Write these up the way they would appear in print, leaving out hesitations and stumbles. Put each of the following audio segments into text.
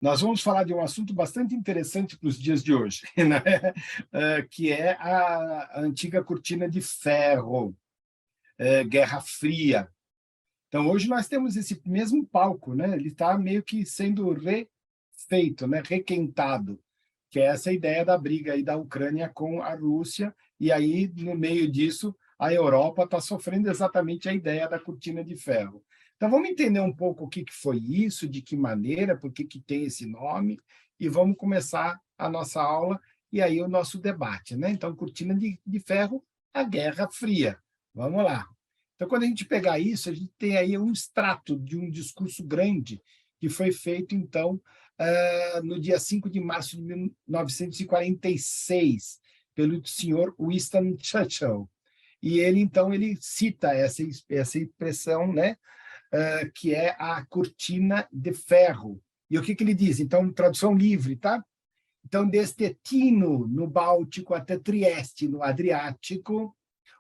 Nós vamos falar de um assunto bastante interessante para os dias de hoje, né? Que é a antiga cortina de ferro, Guerra Fria. Então, hoje nós temos esse mesmo palco, né? Ele está meio que sendo refeito, né? Requentado, que é essa ideia da briga aí da Ucrânia com a Rússia, e aí, no meio disso, a Europa está sofrendo exatamente a ideia da cortina de ferro. Então, vamos entender um pouco o que foi isso, de que maneira, por que tem esse nome, e vamos começar a nossa aula e aí o nosso debate, né? Então, cortina de ferro, a Guerra Fria. Vamos lá. Então, quando a gente pegar isso, a gente tem aí um extrato de um discurso grande que foi feito, então, no dia 5 de março de 1946, pelo senhor Winston Churchill. E ele, então, ele cita essa expressão, né, que é a cortina de ferro. E o que ele diz? Então, tradução livre, tá? Então, desde Tino, no Báltico, até Trieste, no Adriático,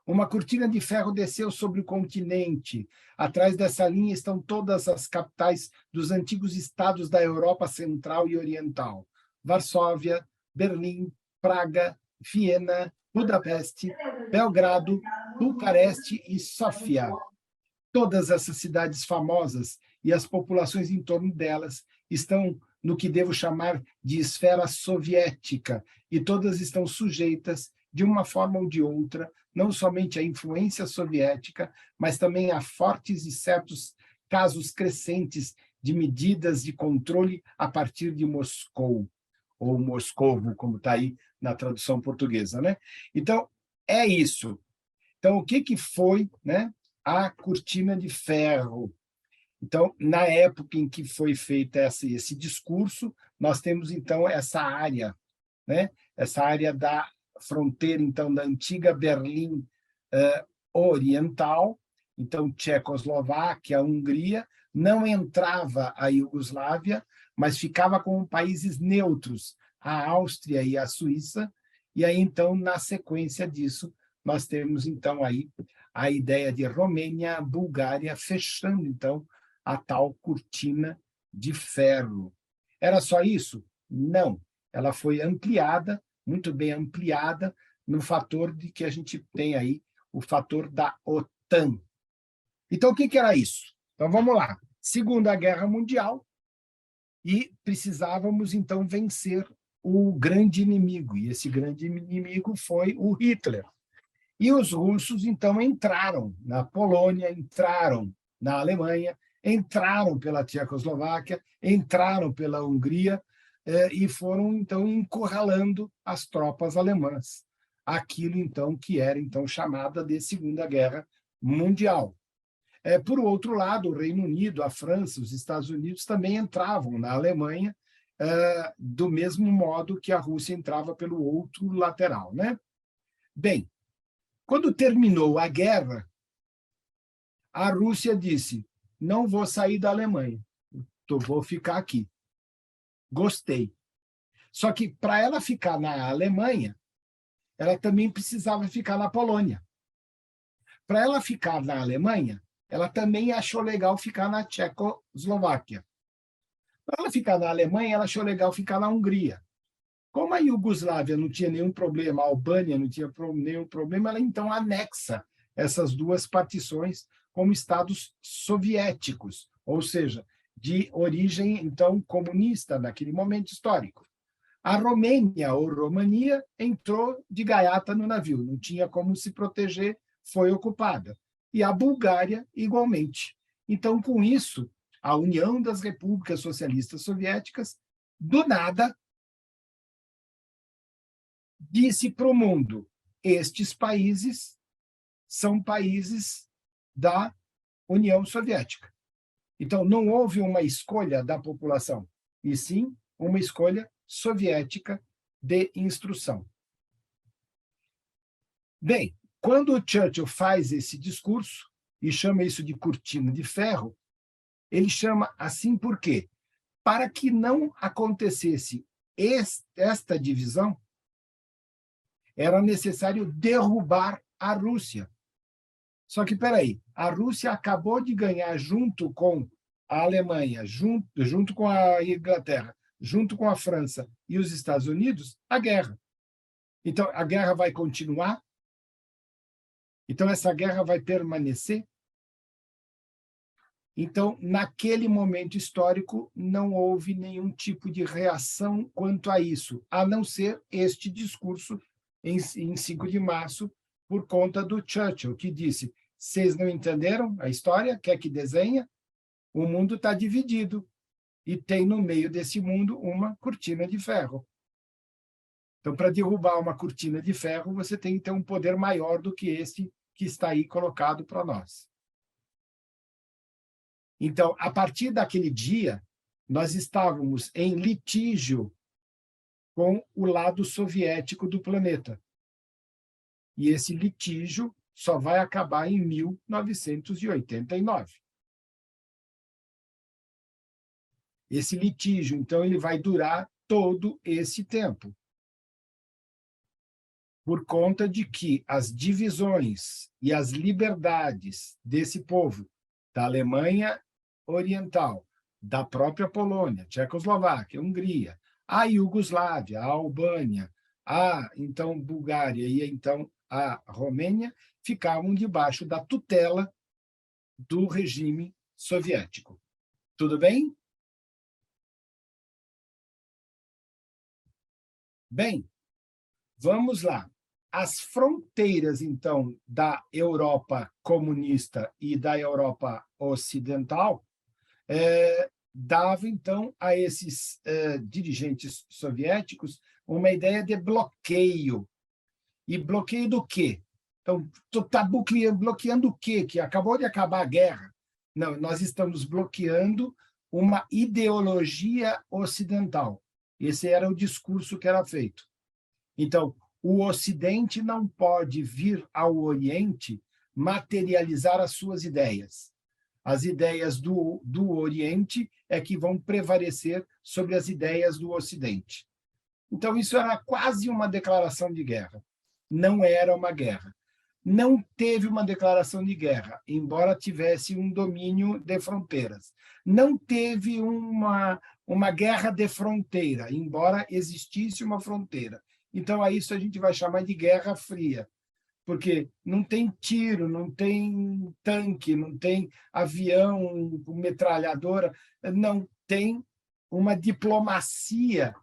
uma cortina de ferro desceu sobre o continente. Atrás dessa linha estão todas as capitais dos antigos estados da Europa Central e Oriental: Varsóvia, Berlim, Praga, Viena, Budapeste, Belgrado, Bucareste e Sofia. Todas essas cidades famosas e as populações em torno delas estão no que devo chamar de esfera soviética, e todas estão sujeitas, de uma forma ou de outra, não somente à influência soviética, mas também a fortes e certos casos crescentes de medidas de controle a partir de Moscou, ou Moscovo, como está aí na tradução portuguesa, né? Então, é isso. Então, o que foi, né, a cortina de ferro? Então, na época em que foi feito esse discurso, nós temos, então, essa área, né? Essa área da fronteira, então, da antiga Berlim Oriental, então, Tchecoslováquia, Hungria, não entrava a Iugoslávia, mas ficava com países neutros, a Áustria e a Suíça, e aí, então, na sequência disso, nós temos, então, aí a ideia de Romênia, Bulgária, fechando, então, a tal cortina de ferro. Era só isso? Não. Ela foi ampliada, muito bem ampliada, no fator de que a gente tem aí o fator da OTAN. Então, o que era isso? Então, vamos lá. Segunda Guerra Mundial, e precisávamos, então, vencer o grande inimigo, e esse grande inimigo foi o Hitler. E os russos, então, entraram na Polônia, entraram na Alemanha, entraram pela Tchecoslováquia, entraram pela Hungria, e foram, então, encurralando as tropas alemãs. Aquilo, então, que era então chamada de Segunda Guerra Mundial. Por outro lado, o Reino Unido, a França, os Estados Unidos também entravam na Alemanha, do mesmo modo que a Rússia entrava pelo outro lateral, né? Bem, quando terminou a guerra, a Rússia disse: não vou sair da Alemanha, vou ficar aqui. Gostei. Só que, para ela ficar na Alemanha, ela também precisava ficar na Polônia. Para ela ficar na Alemanha, ela também achou legal ficar na Tchecoslováquia. Para ela ficar na Alemanha, ela achou legal ficar na Hungria. Como a Iugoslávia não tinha nenhum problema, a Albânia não tinha nenhum problema, ela então anexa essas duas partições como estados soviéticos, ou seja, de origem, então, comunista naquele momento histórico. A Romênia, ou Romania, entrou de gaiata no navio, não tinha como se proteger, foi ocupada. E a Bulgária, igualmente. Então, com isso, a União das Repúblicas Socialistas Soviéticas, do nada, disse para o mundo: estes países são países da União Soviética. Então, não houve uma escolha da população, e sim uma escolha soviética de instrução. Bem, quando o Churchill faz esse discurso, e chama isso de cortina de ferro, ele chama assim por quê? Para que não acontecesse esta divisão, era necessário derrubar a Rússia. Só que, peraí, a Rússia acabou de ganhar, junto com a Alemanha, junto com a Inglaterra, junto com a França e os Estados Unidos, a guerra. Então, a guerra vai continuar? Então, essa guerra vai permanecer? Então, naquele momento histórico, não houve nenhum tipo de reação quanto a isso, a não ser este discurso em 5 de março, por conta do Churchill, que disse: vocês não entenderam a história? Quer que desenha? O mundo está dividido e tem no meio desse mundo uma cortina de ferro. Então, para derrubar uma cortina de ferro, você tem que ter um poder maior do que esse que está aí colocado para nós. Então, a partir daquele dia, nós estávamos em litígio com o lado soviético do planeta. E esse litígio só vai acabar em 1989. Esse litígio, então, ele vai durar todo esse tempo, por conta de que as divisões e as liberdades desse povo, da Alemanha Oriental, da própria Polônia, Tchecoslováquia, Hungria, a Iugoslávia, a Albânia, a então Bulgária e então a Romênia, ficavam debaixo da tutela do regime soviético. Tudo bem? Bem, vamos lá. As fronteiras, então, da Europa comunista e da Europa ocidental dava, então, a esses dirigentes soviéticos uma ideia de bloqueio. E bloqueio do quê? Então, tu está bloqueando o quê? Que acabou de acabar a guerra. Não, nós estamos bloqueando uma ideologia ocidental. Esse era o discurso que era feito. Então, o Ocidente não pode vir ao Oriente materializar as suas ideias. As ideias do Oriente é que vão prevalecer sobre as ideias do Ocidente. Então, isso era quase uma declaração de guerra. Não era uma guerra. Não teve uma declaração de guerra, embora tivesse um domínio de fronteiras. Não teve uma guerra de fronteira, embora existisse uma fronteira. Então, a isso a gente vai chamar de Guerra Fria, porque não tem tiro, não tem tanque, não tem avião, metralhadora, não tem uma diplomacia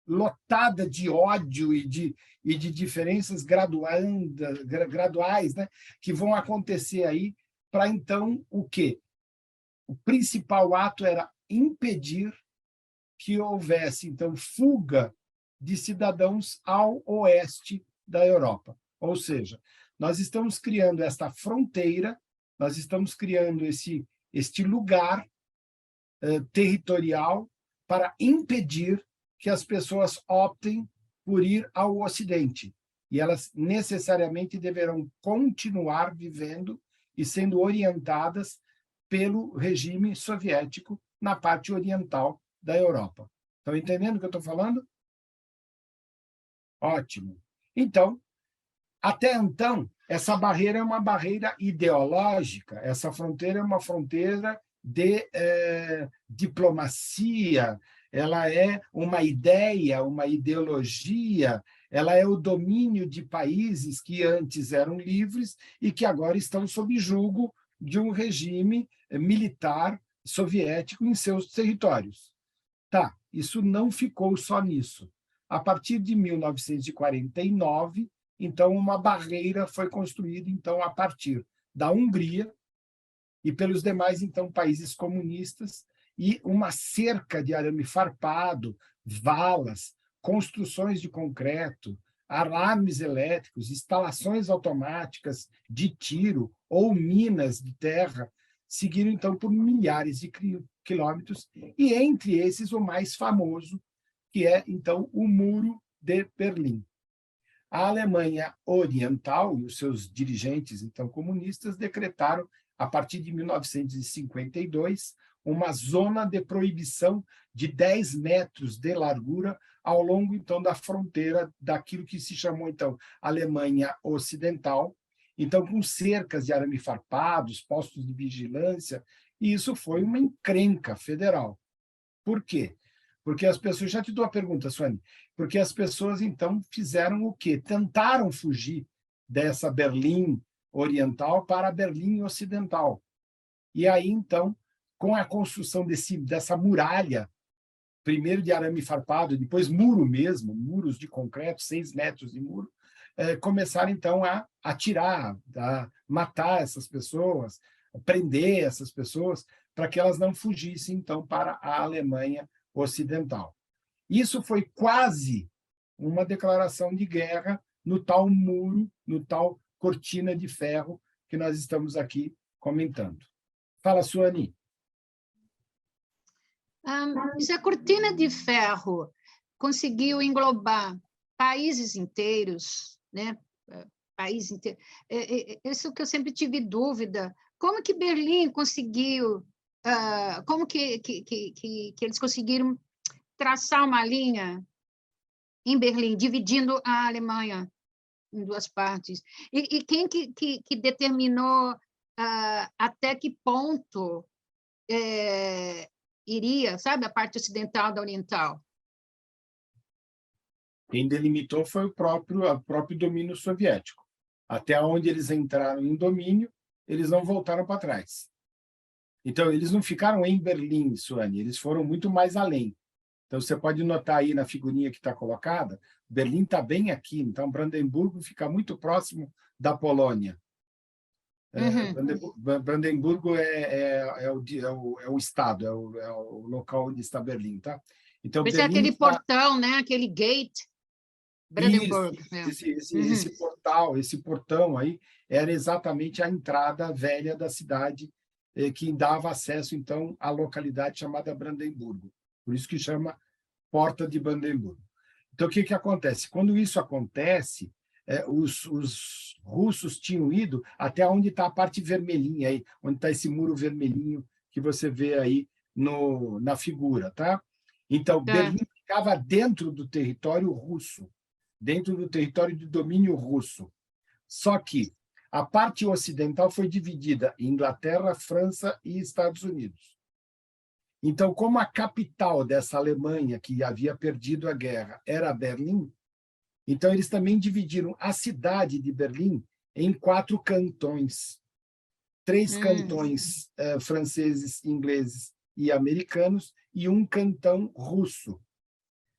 lotada de ódio e de diferenças graduais, né, que vão acontecer aí para, então, o quê? O principal ato era impedir que houvesse, então, fuga de cidadãos ao oeste da Europa. Ou seja, nós estamos criando esta fronteira, nós estamos criando este lugar territorial para impedir que as pessoas optem por ir ao Ocidente. E elas necessariamente deverão continuar vivendo e sendo orientadas pelo regime soviético na parte oriental da Europa. Estão entendendo o que eu estou falando? Ótimo. Então, até então, essa barreira é uma barreira ideológica, essa fronteira é uma fronteira de diplomacia, ela é uma ideia, uma ideologia, ela é o domínio de países que antes eram livres e que agora estão sob julgo de um regime militar soviético em seus territórios. Tá, isso não ficou só nisso. A partir de 1949, então, uma barreira foi construída, então, a partir da Hungria e pelos demais, então, países comunistas, e uma cerca de arame farpado, valas, construções de concreto, alarmes elétricos, instalações automáticas de tiro ou minas de terra, seguiram, então, por milhares de quilômetros, e entre esses o mais famoso, que é, então, o Muro de Berlim. A Alemanha Oriental e os seus dirigentes, então, comunistas, decretaram, a partir de 1952, uma zona de proibição de 10 metros de largura ao longo, então, da fronteira daquilo que se chamou, então, Alemanha Ocidental, então, com cercas de arame farpados, postos de vigilância, e isso foi uma encrenca federal. Por quê? Porque as pessoas... Já te dou a pergunta, Suane. Porque as pessoas, então, fizeram o quê? Tentaram fugir dessa Berlim oriental para a Berlim ocidental. E aí, então, com a construção dessa muralha, primeiro de arame farpado, depois muro mesmo, muros de concreto, 6 metros de muro, começaram, então, a atirar, a matar essas pessoas, a prender essas pessoas, para que elas não fugissem, então, para a Alemanha Ocidental. Isso foi quase uma declaração de guerra no tal muro, no tal cortina de ferro que nós estamos aqui comentando. Fala, Suani. Se a cortina de ferro conseguiu englobar países inteiros, né? País inteiro, isso que eu sempre tive dúvida. Como que Berlim conseguiu, como que eles conseguiram traçar uma linha em Berlim, dividindo a Alemanha em 2 partes? E quem que determinou até que ponto iria, sabe, a parte ocidental da oriental? Quem delimitou foi o próprio domínio soviético. Até onde eles entraram em domínio, eles não voltaram para trás. Então, eles não ficaram em Berlim, Suane, eles foram muito mais além. Então, você pode notar aí na figurinha que está colocada, Berlim está bem aqui, então Brandemburgo fica muito próximo da Polônia. Brandemburgo é o estado, é o local onde está Berlim, tá? Então, Berlim é aquele portão, né? Aquele gate, Brandenburg. Esse portão aí era exatamente a entrada velha da cidade, que dava acesso, então, à localidade chamada Brandemburgo. Por isso que chama Porta de Brandemburgo. Então, o que acontece? Quando isso acontece, os russos tinham ido até onde está a parte vermelhinha, aí, onde está esse muro vermelhinho que você vê aí na figura. Tá? Então, Berlim ficava dentro do território russo, dentro do território de domínio russo. Só que a parte ocidental foi dividida em Inglaterra, França e Estados Unidos. Então, como a capital dessa Alemanha, que havia perdido a guerra, era Berlim, então eles também dividiram a cidade de Berlim em 4 cantões. 3 cantões franceses, ingleses e americanos e 1 cantão russo,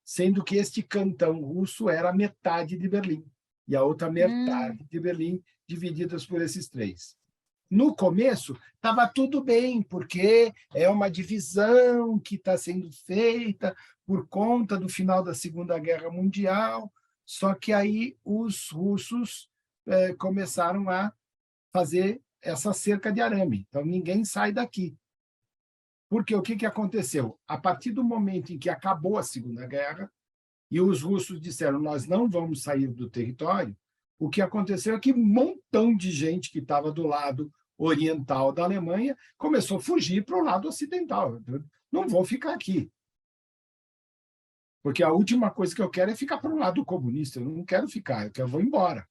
sendo que este cantão russo era metade de Berlim e a outra metade de Berlim, divididas por esses 3. No começo, estava tudo bem, porque é uma divisão que está sendo feita por conta do final da Segunda Guerra Mundial, só que aí os russos começaram a fazer essa cerca de arame. Então, ninguém sai daqui. Porque o que aconteceu? A partir do momento em que acabou a Segunda Guerra, e os russos disseram, nós não vamos sair do território, o que aconteceu é que um montão de gente que estava do lado oriental da Alemanha começou a fugir para o lado ocidental. Não vou ficar aqui. Porque a última coisa que eu quero é ficar para o lado comunista. Eu não quero ficar, eu vou embora.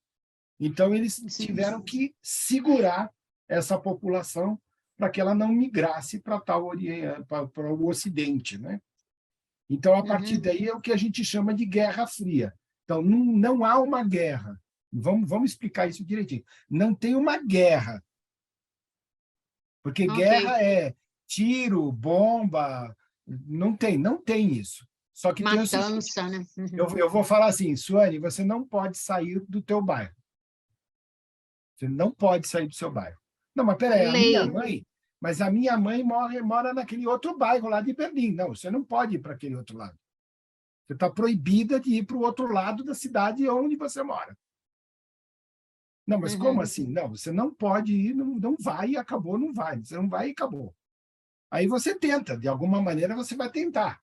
Então, eles tiveram que segurar essa população para que ela não migrasse para o Ocidente. Né? Então, a partir daí é o que a gente chama de Guerra Fria. Então, não há uma guerra. Vamos explicar isso direitinho. Não tem uma guerra. Porque guerra é tiro, bomba, não tem isso. Só que matança, né? Eu vou falar assim, Suane, você não pode sair do teu bairro. Você não pode sair do seu bairro. Não, mas peraí, a minha mãe mora naquele outro bairro lá de Berlim. Não, você não pode ir para aquele outro lado. Você está proibida de ir para o outro lado da cidade onde você mora. Não, mas como assim? Não, você não pode ir, não vai e acabou, não vai. Você não vai e acabou. Aí você tenta, de alguma maneira você vai tentar.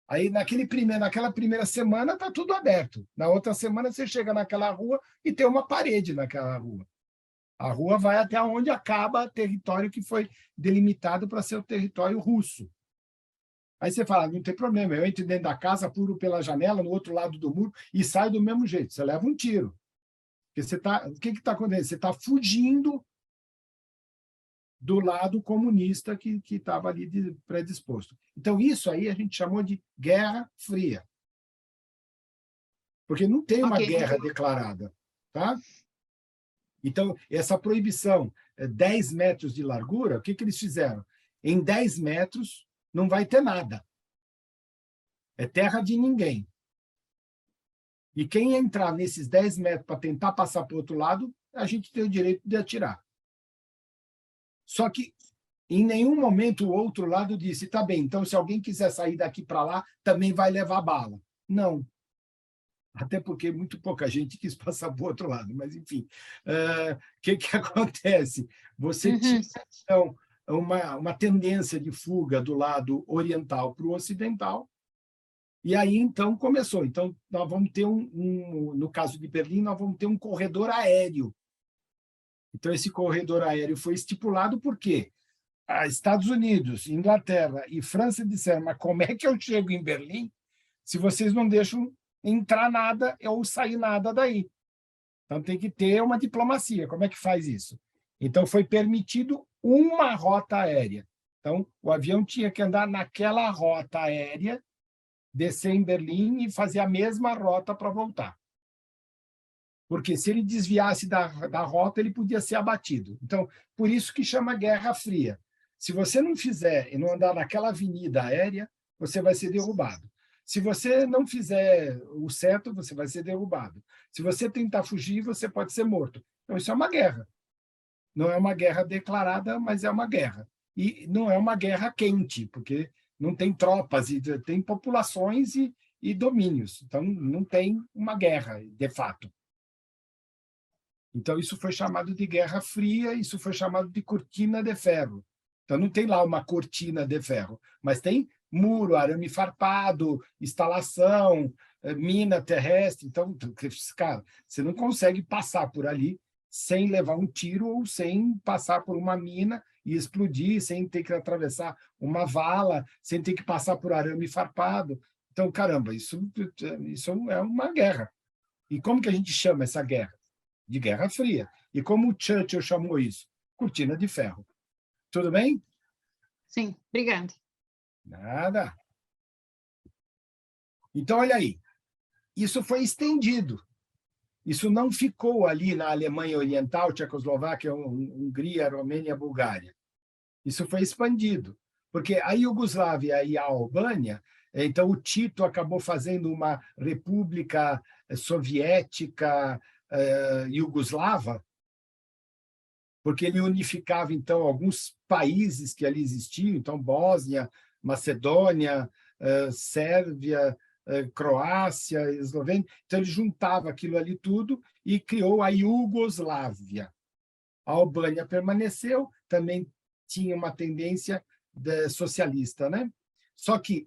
Aí naquela primeira semana está tudo aberto. Na outra semana você chega naquela rua e tem uma parede naquela rua. A rua vai até onde acaba o território que foi delimitado para ser o território russo. Aí você fala, não tem problema, eu entro dentro da casa, pulo pela janela, no outro lado do muro, e saio do mesmo jeito. Você leva um tiro. Porque o que está acontecendo? Você está fugindo do lado comunista que estava ali predisposto. Então, isso aí a gente chamou de Guerra Fria. Porque não tem uma guerra declarada. Tá? Então, essa proibição, 10 metros de largura, o que eles fizeram? Em 10 metros não vai ter nada. É terra de ninguém. E quem entrar nesses 10 metros para tentar passar para o outro lado, a gente tem o direito de atirar. Só que em nenhum momento o outro lado disse, tá bem, então se alguém quiser sair daqui para lá, também vai levar bala. Não. Até porque muito pouca gente quis passar para o outro lado, mas enfim. O que acontece? Você tinha, então, uma tendência de fuga do lado oriental para o ocidental, e aí, então, começou. Então, nós vamos ter no caso de Berlim, nós vamos ter um corredor aéreo. Então, esse corredor aéreo foi estipulado por quê? Estados Unidos, Inglaterra e França disseram, mas como é que eu chego em Berlim se vocês não deixam entrar nada ou sair nada daí? Então, tem que ter uma diplomacia. Como é que faz isso? Então, foi permitido uma rota aérea. Então, o avião tinha que andar naquela rota aérea, descer em Berlim e fazer a mesma rota para voltar. Porque se ele desviasse da rota, ele podia ser abatido. Então, por isso que chama Guerra Fria. Se você não fizer e não andar naquela avenida aérea, você vai ser derrubado. Se você não fizer o certo, você vai ser derrubado. Se você tentar fugir, você pode ser morto. Então, isso é uma guerra. Não é uma guerra declarada, mas é uma guerra. E não é uma guerra quente, porque não tem tropas, e tem populações e domínios. Então, não tem uma guerra, de fato. Então, isso foi chamado de Guerra Fria, isso foi chamado de cortina de ferro. Então, não tem lá uma cortina de ferro, mas tem muro, arame farpado, instalação, mina terrestre. Então, cara, você não consegue passar por ali sem levar um tiro ou sem passar por uma mina e explodir, sem ter que atravessar uma vala, sem ter que passar por arame farpado. Então, caramba, isso é uma guerra. E como que a gente chama essa guerra? De Guerra Fria. E como o Churchill chamou isso? Cortina de ferro. Tudo bem? Sim, obrigada. Nada. Então, olha aí. Isso foi estendido. Isso não ficou ali na Alemanha Oriental, Tchecoslováquia, Hungria, Romênia, Bulgária. Isso foi expandido. Porque a Iugoslávia e a Albânia, então o Tito acabou fazendo uma república soviética iugoslava, porque ele unificava, então, alguns países que ali existiam, então, Bósnia, Macedônia, Sérvia, Croácia, Eslovênia. Então, ele juntava aquilo ali tudo e criou a Iugoslávia. A Albânia permaneceu, também tinha uma tendência socialista, né? Só que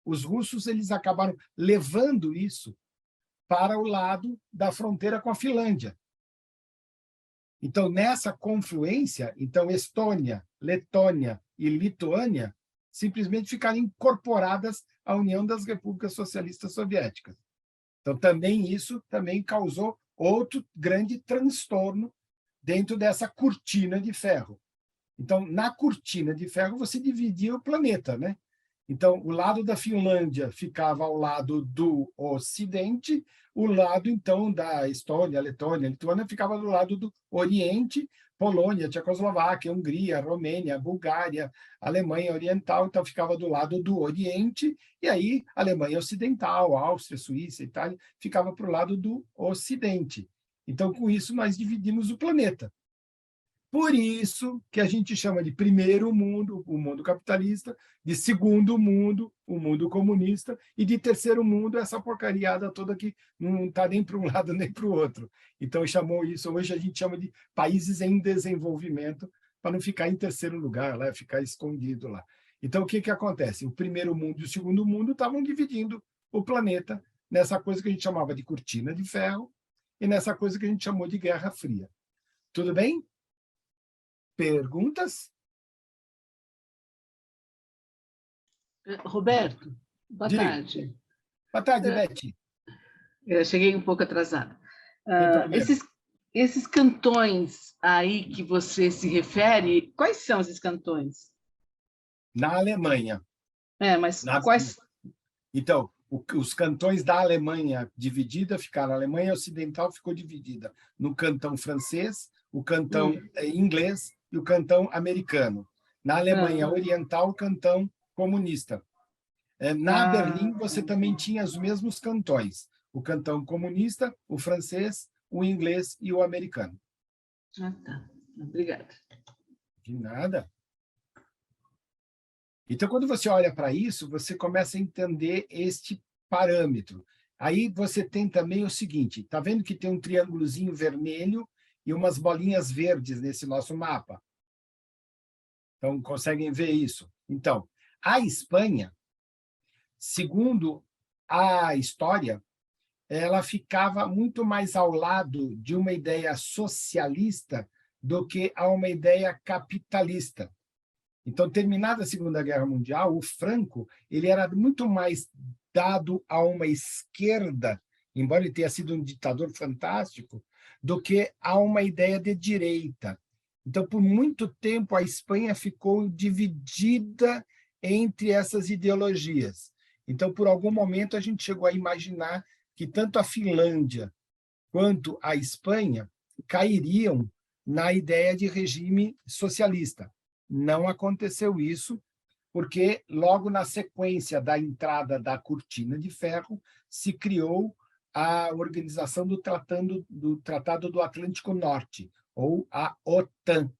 os russos, eles acabaram levando isso para o lado da fronteira com a Finlândia. Então, nessa confluência, então Estônia, Letônia e Lituânia simplesmente ficaram incorporadas à União das Repúblicas Socialistas Soviéticas. Então, também isso também causou outro grande transtorno dentro dessa cortina de ferro. Então, na cortina de ferro, você dividia o planeta, né? Então, o lado da Finlândia ficava ao lado do Ocidente, o lado, então, da Estônia, Letônia, Lituânia ficava do lado do Oriente, Polônia, Tchecoslováquia, Hungria, Romênia, Bulgária, Alemanha Oriental, então ficava do lado do Oriente, e aí Alemanha Ocidental, Áustria, Suíça, Itália, ficava para o lado do Ocidente. Então, com isso, nós dividimos o planeta. Por isso que a gente chama de primeiro mundo, o mundo capitalista, de segundo mundo, o mundo comunista, e de terceiro mundo, essa porcariada toda que não está nem para um lado nem para o outro. Então, chamou isso, hoje a gente chama de países em desenvolvimento, para não ficar em terceiro lugar, lá, ficar escondido lá. Então, o que acontece? O primeiro mundo e o segundo mundo estavam dividindo o planeta nessa coisa que a gente chamava de cortina de ferro e nessa coisa que a gente chamou de Guerra Fria. Tudo bem? Perguntas? Roberto, boa Diga. tarde. Boa tarde, Beth. Eu cheguei um pouco atrasada. Sem problema. Esses cantões aí que você se refere, quais são esses cantões? Na Alemanha. Mas Na... quais... Então, os cantões da Alemanha dividida ficaram, a Alemanha Ocidental ficou dividida no cantão francês, o cantão inglês e o cantão americano. Na Alemanha Oriental, o cantão comunista. Na Berlim, você também tinha os mesmos cantões, o cantão comunista, o francês, o inglês e o americano. Tá. Obrigada. De nada. Então, quando você olha para isso, você começa a entender este parâmetro. Aí você tem também o seguinte, está vendo que tem um triângulozinho vermelho e umas bolinhas verdes nesse nosso mapa? Então, conseguem ver isso? Então, a Espanha, segundo a história, ela ficava muito mais ao lado de uma ideia socialista do que a uma ideia capitalista. Então, terminada a Segunda Guerra Mundial, o Franco ele era muito mais dado a uma esquerda, embora ele tenha sido um ditador fantástico, do que a uma ideia de direita. Então, por muito tempo, a Espanha ficou dividida entre essas ideologias. Então, por algum momento, a gente chegou a imaginar que tanto a Finlândia quanto a Espanha cairiam na ideia de regime socialista. Não aconteceu isso, porque logo na sequência da entrada da Cortina de Ferro se criou a organização do Tratado do Atlântico Norte, ou a OTAN.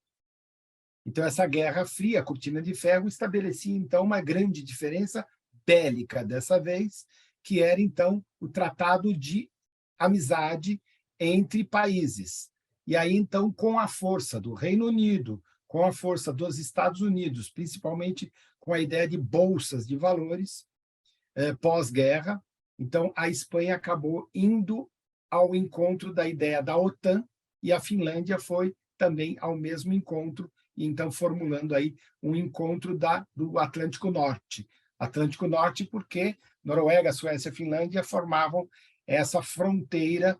Então, essa Guerra Fria, a Cortina de Ferro, estabelecia, então, uma grande diferença bélica dessa vez, que era, então, o Tratado de Amizade entre países. E aí, então, com a força do Reino Unido, com a força dos Estados Unidos, principalmente com a ideia de bolsas de valores pós-guerra, então a Espanha acabou indo ao encontro da ideia da OTAN e a Finlândia foi também ao mesmo encontro, e então formulando aí um encontro do Atlântico Norte. Atlântico Norte porque Noruega, Suécia e Finlândia formavam essa fronteira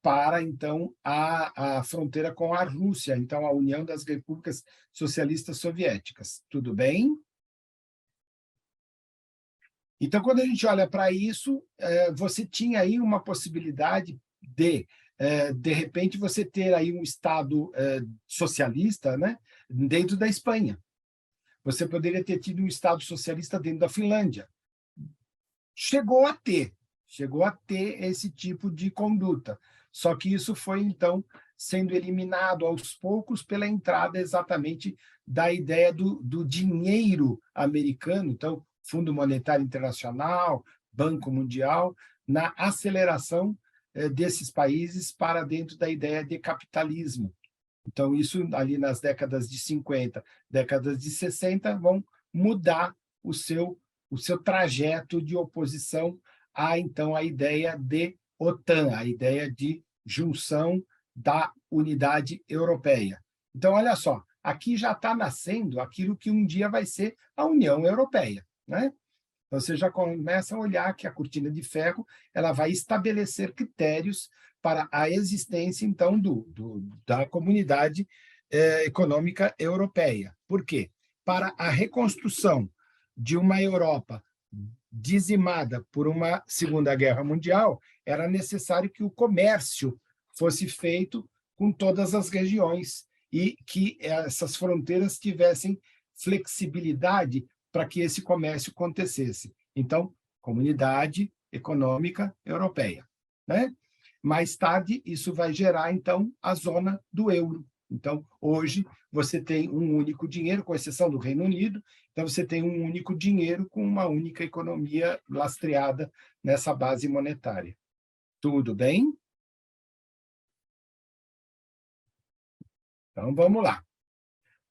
para, então, a fronteira com a Rússia, então, a União das Repúblicas Socialistas Soviéticas. Tudo bem? Então, quando a gente olha para isso, você tinha aí uma possibilidade de repente, você ter aí um Estado socialista, né, dentro da Espanha. Você poderia ter tido um Estado socialista dentro da Finlândia. Chegou a ter esse tipo de conduta. Só que isso foi, então, sendo eliminado aos poucos pela entrada exatamente da ideia do dinheiro americano, então, Fundo Monetário Internacional, Banco Mundial, na aceleração desses países para dentro da ideia de capitalismo. Então, isso ali nas décadas de 50, décadas de 60, vão mudar o seu trajeto de oposição então, a ideia de OTAN, a ideia de junção da unidade europeia. Então, olha só, aqui já está nascendo aquilo que um dia vai ser a União Europeia, né? Então, você já começa a olhar que a Cortina de Ferro ela vai estabelecer critérios para a existência, então, da Comunidade Econômica Europeia. Por quê? Para a reconstrução de uma Europa dizimada por uma Segunda Guerra Mundial, era necessário que o comércio fosse feito com todas as regiões e que essas fronteiras tivessem flexibilidade para que esse comércio acontecesse. Então, Comunidade Econômica Europeia, né? Mais tarde, isso vai gerar, então, a zona do euro. Então, hoje, você tem um único dinheiro, com exceção do Reino Unido, então você tem um único dinheiro com uma única economia lastreada nessa base monetária. Tudo bem? Então, vamos lá.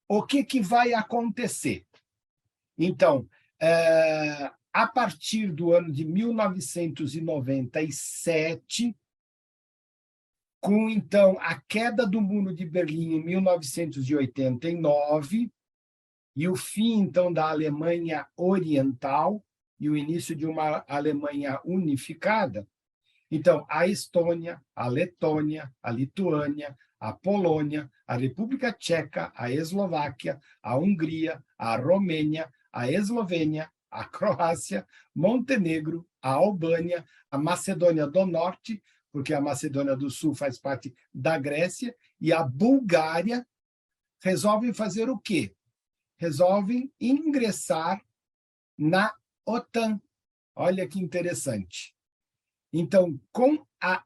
O que vai acontecer? Então, a partir do ano de 1997, com, então, a queda do Muro de Berlim em 1989, e o fim, então, da Alemanha Oriental, e o início de uma Alemanha unificada, Então, a Estônia, a Letônia, a Lituânia, a Polônia, a República Tcheca, a Eslováquia, a Hungria, a Romênia, a Eslovênia, a Croácia, Montenegro, a Albânia, a Macedônia do Norte, porque a Macedônia do Sul faz parte da Grécia, e a Bulgária resolvem fazer o quê? Resolvem ingressar na OTAN. Olha que interessante. Então, com a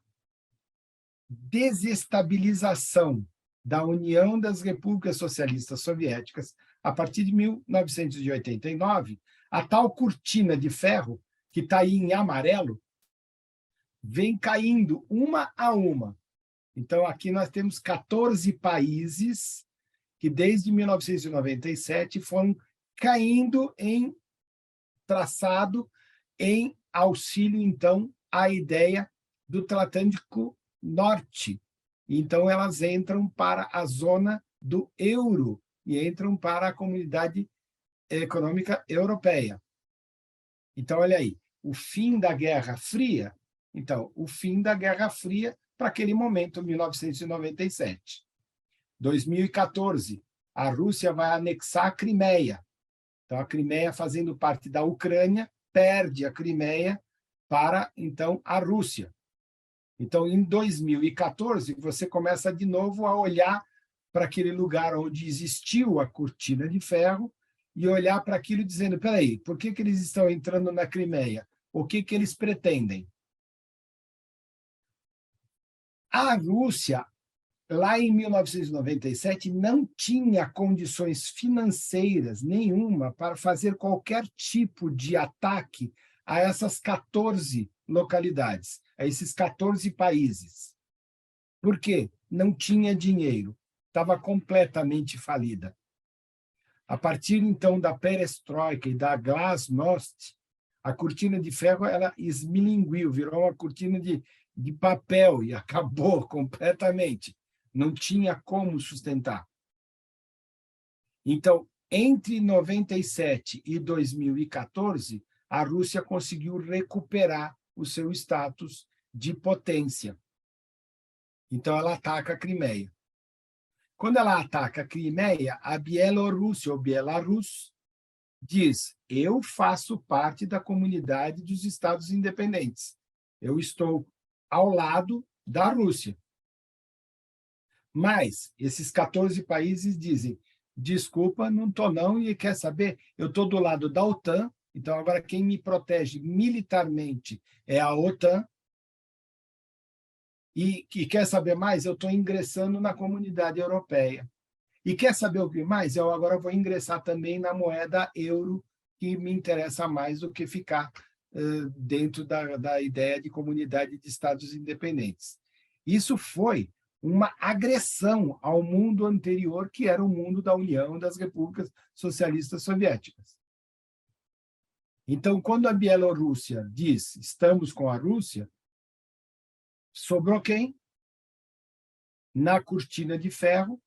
desestabilização da União das Repúblicas Socialistas Soviéticas, a partir de 1989, a tal cortina de ferro, que está aí em amarelo, vem caindo uma a uma. Então, aqui nós temos 14 países que, desde 1997, foram caindo em traçado, em auxílio, então, à ideia do Atlântico Norte. Então, elas entram para a zona do euro e entram para a Comunidade Econômica Europeia. Então, olha aí, o fim da Guerra Fria. Então, o fim da Guerra Fria para aquele momento, 1997. 2014, a Rússia vai anexar a Crimeia. Então, a Crimeia, fazendo parte da Ucrânia, perde a Crimeia para, então, a Rússia. Então, em 2014, você começa de novo a olhar para aquele lugar onde existiu a cortina de ferro e olhar para aquilo dizendo, espera aí, por que eles estão entrando na Crimeia? O que eles pretendem? A Rússia, lá em 1997, não tinha condições financeiras nenhuma para fazer qualquer tipo de ataque a essas 14 localidades, a esses 14 países. Por quê? Não tinha dinheiro, estava completamente falida. A partir, então, da perestroika e da glasnost, a cortina de ferro ela esmilinguiu, virou uma cortina de papel e acabou completamente. Não tinha como sustentar. Então, entre 97 e 2014, a Rússia conseguiu recuperar o seu status de potência. Então, ela ataca a Crimeia. Quando ela ataca a Crimeia, a Bielorrússia, ou Belarus, diz, eu faço parte da comunidade dos Estados independentes. Eu estou ao lado da Rússia. Mas esses 14 países dizem, desculpa, não estou não, e quer saber, eu estou do lado da OTAN, então agora quem me protege militarmente é a OTAN, e quer saber mais? Eu estou ingressando na comunidade europeia. E quer saber o que mais? Eu agora vou ingressar também na moeda euro, que me interessa mais do que ficar dentro da ideia de comunidade de Estados independentes. Isso foi uma agressão ao mundo anterior, que era o mundo da União das Repúblicas Socialistas Soviéticas. Então, quando a Bielorrússia diz estamos com a Rússia, sobrou quem? Na cortina de ferro,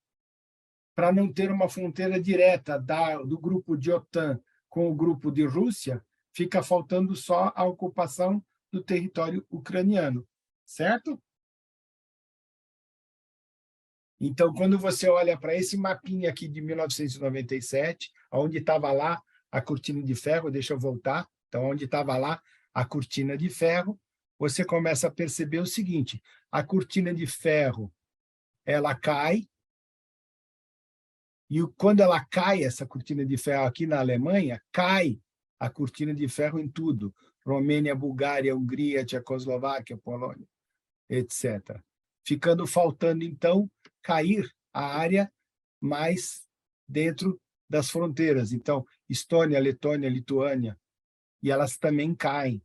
para não ter uma fronteira direta do grupo de OTAN com o grupo de Rússia, fica faltando só a ocupação do território ucraniano, certo? Então, quando você olha para esse mapinha aqui de 1997, onde estava lá a cortina de ferro, deixa eu voltar, então, onde estava lá a cortina de ferro, você começa a perceber o seguinte, a cortina de ferro, ela cai, e quando ela cai, essa cortina de ferro aqui na Alemanha, cai a cortina de ferro em tudo, Romênia, Bulgária, Hungria, Tchecoslováquia, Polônia, etc. Ficando faltando, então, cair a área mais dentro das fronteiras. Então, Estônia, Letônia, Lituânia, e elas também caem.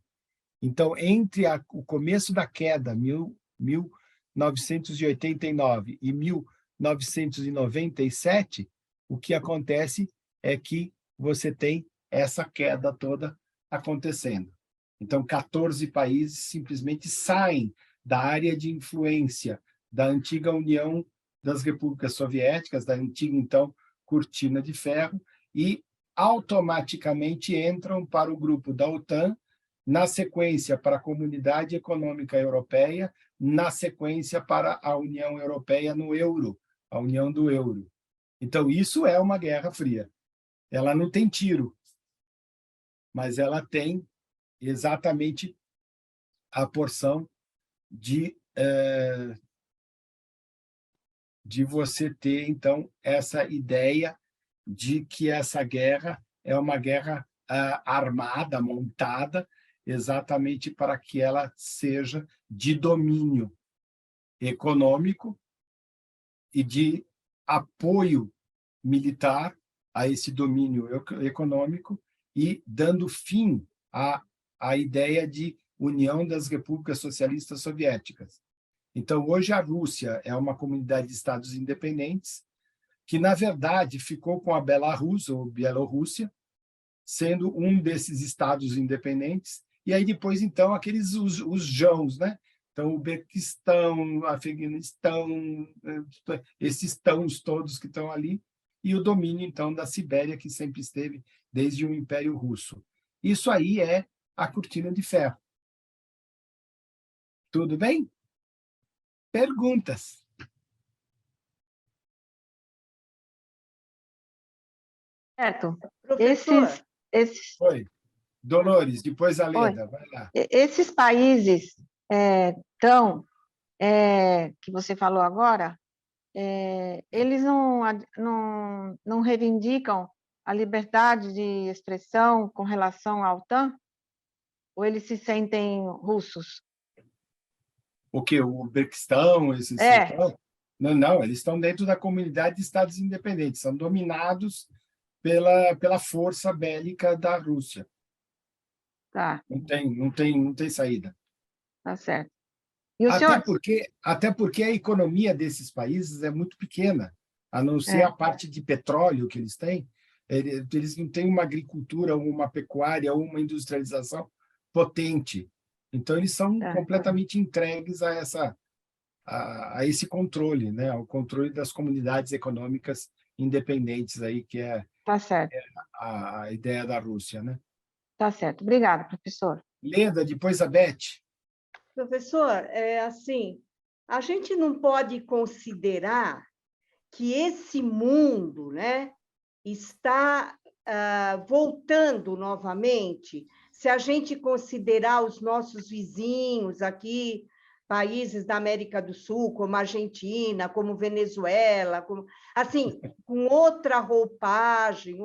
Então, entre o começo da queda, 1989 e 1997, o que acontece é que você tem essa queda toda acontecendo. Então, 14 países simplesmente saem da área de influência da antiga União das Repúblicas Soviéticas, da antiga, então, cortina de ferro, e automaticamente entram para o grupo da OTAN, na sequência para a Comunidade Econômica Europeia, na sequência para a União Europeia no euro, a União do Euro. Então, isso é uma Guerra Fria. Ela não tem tiro, mas ela tem exatamente a porção de você ter, então, essa ideia de que essa guerra é uma guerra armada, montada, exatamente para que ela seja de domínio econômico e de apoio militar a esse domínio econômico e dando fim à ideia de União das Repúblicas Socialistas Soviéticas. Então, hoje a Rússia é uma comunidade de estados independentes que, na verdade, ficou com a Belarus, ou Bielorrússia, sendo um desses estados independentes, e aí depois, então, aqueles os jãos, né? Então, o Uzbequistão, Afeganistão, esses tãos todos que estão ali, e o domínio, então, da Sibéria, que sempre esteve desde o Império Russo. Isso aí é a cortina de ferro. Tudo bem? Perguntas? Certo. Professor, Oi. Dolores, depois a Leda, vai lá. Esses países que você falou agora, eles não reivindicam a liberdade de expressão com relação à OTAN? Ou eles se sentem russos? O quê? O Uzbequistão, esses... Não, eles estão dentro da comunidade de estados independentes, são dominados pela força bélica da Rússia. Tá. Não tem saída. Tá certo. E o senhor... Até porque a economia desses países é muito pequena, a não ser a parte de petróleo que eles têm, eles não têm uma agricultura, uma pecuária, uma industrialização potente. Então, eles são completamente entregues a esse controle, né? Ao controle das comunidades econômicas independentes, aí, que é a ideia da Rússia, né? Tá certo. Obrigada, professor. Leda, depois a Beth. professor, assim, a gente não pode considerar que esse mundo, né, está voltando novamente, se a gente considerar os nossos vizinhos aqui, países da América do Sul, como Argentina, como Venezuela, assim, com outra roupagem,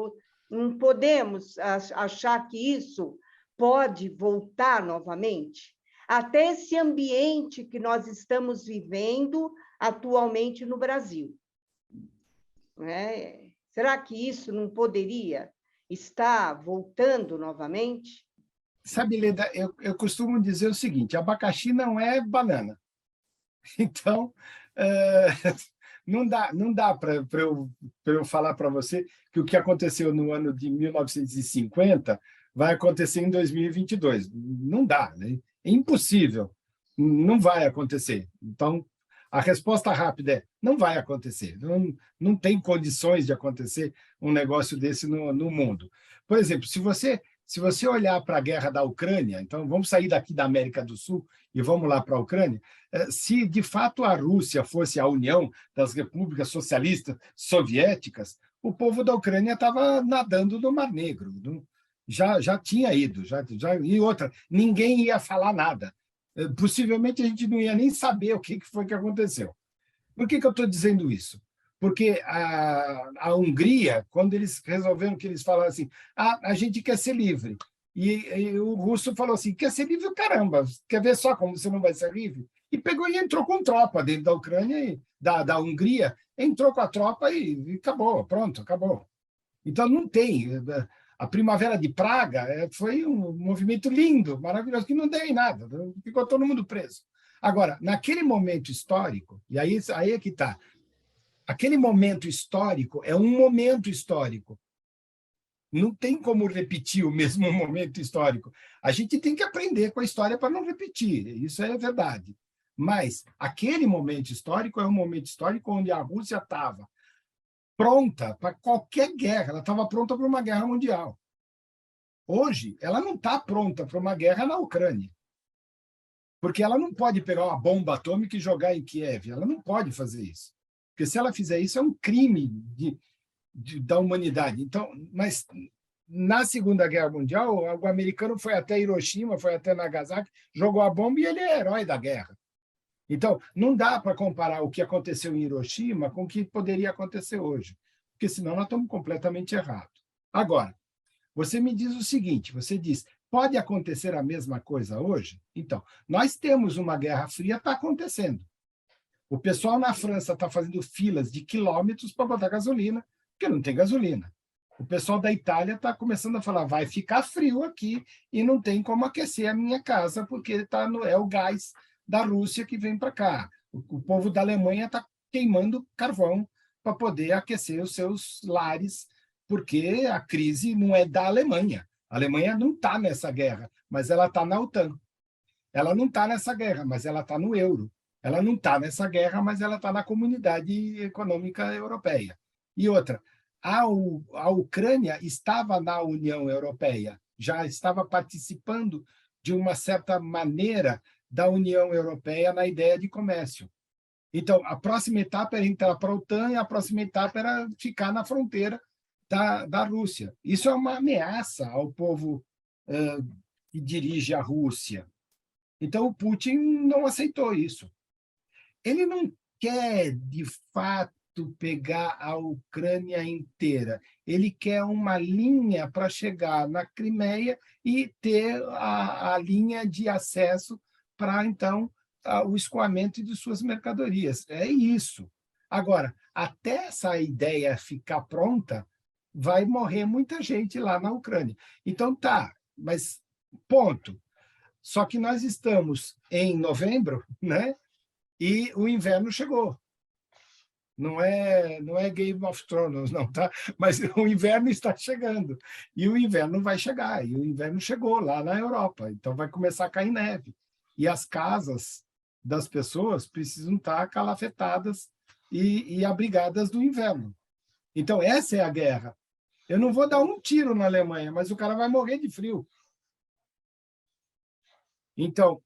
não podemos achar que isso pode voltar novamente? Até esse ambiente que nós estamos vivendo atualmente no Brasil. Será que isso não poderia estar voltando novamente? Sabe, Leda, eu costumo dizer o seguinte, abacaxi não é banana. Então, não dá para eu falar para você que o que aconteceu no ano de 1950 vai acontecer em 2022. Não dá, né? É impossível. Não vai acontecer. Então, a resposta rápida é: não vai acontecer. Não tem condições de acontecer um negócio desse no mundo. Por exemplo, se você olhar para a guerra da Ucrânia, então vamos sair daqui da América do Sul e vamos lá para a Ucrânia, se de fato a Rússia fosse a União das Repúblicas Socialistas Soviéticas, o povo da Ucrânia estava nadando no Mar Negro. Já tinha ido. E outra, ninguém ia falar nada. Possivelmente a gente não ia nem saber o que foi que aconteceu. Por que eu estou dizendo isso? Porque a Hungria, quando eles resolveram que eles falaram assim, a gente quer ser livre. E o russo falou assim, quer ser livre? Caramba, quer ver só como você não vai ser livre? E pegou e entrou com tropa dentro da Ucrânia, da Hungria, entrou com a tropa e acabou, pronto, acabou. Então, não tem... A Primavera de Praga foi um movimento lindo, maravilhoso, que não deu em nada, ficou todo mundo preso. Agora, naquele momento histórico, e aí é que está, aquele momento histórico é um momento histórico. Não tem como repetir o mesmo momento histórico. A gente tem que aprender com a história para não repetir, isso é verdade. Mas aquele momento histórico é um momento histórico onde a Rússia estava pronta para qualquer guerra, ela estava pronta para uma guerra mundial. hoje, ela não está pronta para uma guerra na Ucrânia, porque ela não pode pegar uma bomba atômica e jogar em Kiev, ela não pode fazer isso, porque se ela fizer isso é um crime da humanidade. Então, mas na Segunda Guerra Mundial, o americano foi até Hiroshima, foi até Nagasaki, jogou a bomba e ele é herói da guerra. Então, não dá para comparar o que aconteceu em Hiroshima com o que poderia acontecer hoje, porque senão nós estamos completamente errados. Agora, você me diz o seguinte, você diz, pode acontecer a mesma coisa hoje? Então, nós temos uma Guerra Fria, está acontecendo. O pessoal na França está fazendo filas de quilômetros para botar gasolina, porque não tem gasolina. O pessoal da Itália está começando a falar, vai ficar frio aqui e não tem como aquecer a minha casa, porque é o gás da Rússia que vem para cá. O povo da Alemanha está queimando carvão para poder aquecer os seus lares, porque a crise não é da Alemanha. A Alemanha não está nessa guerra, mas ela está na OTAN. Ela não está nessa guerra, mas ela está no euro. Ela não está nessa guerra, mas ela está na Comunidade Econômica Europeia. E outra, a Ucrânia estava na União Europeia, já estava participando de uma certa maneira da União Europeia na ideia de comércio. Então, a próxima etapa era entrar para a OTAN e a próxima etapa era ficar na fronteira da Rússia. Isso é uma ameaça ao povo que dirige a Rússia. Então, o Putin não aceitou isso. Ele não quer, de fato, pegar a Ucrânia inteira. Ele quer uma linha para chegar na Crimeia e ter a linha de acesso para, então, o escoamento de suas mercadorias. É isso. Agora, até essa ideia ficar pronta, vai morrer muita gente lá na Ucrânia. Então, tá, mas ponto. Só que nós estamos em novembro, né? E o inverno chegou. Não é Game of Thrones, não, tá? Mas o inverno está chegando. E o inverno vai chegar. E o inverno chegou lá na Europa. Então, vai começar a cair neve. E as casas das pessoas precisam estar calafetadas e abrigadas do inverno. Então, essa é a guerra. Eu não vou dar um tiro na Alemanha, mas o cara vai morrer de frio. Então,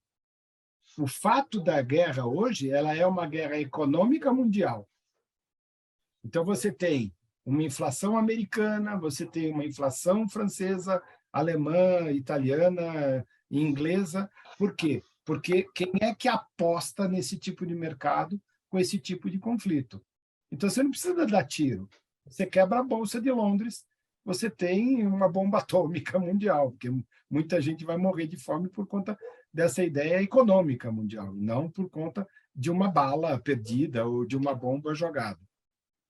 o fato da guerra hoje, ela é uma guerra econômica mundial. Então, você tem uma inflação americana, você tem uma inflação francesa, alemã, italiana, inglesa. Por quê? Porque quem é que aposta nesse tipo de mercado com esse tipo de conflito? Então, você não precisa dar tiro. Você quebra a Bolsa de Londres, você tem uma bomba atômica mundial, porque muita gente vai morrer de fome por conta dessa ideia econômica mundial, não por conta de uma bala perdida ou de uma bomba jogada.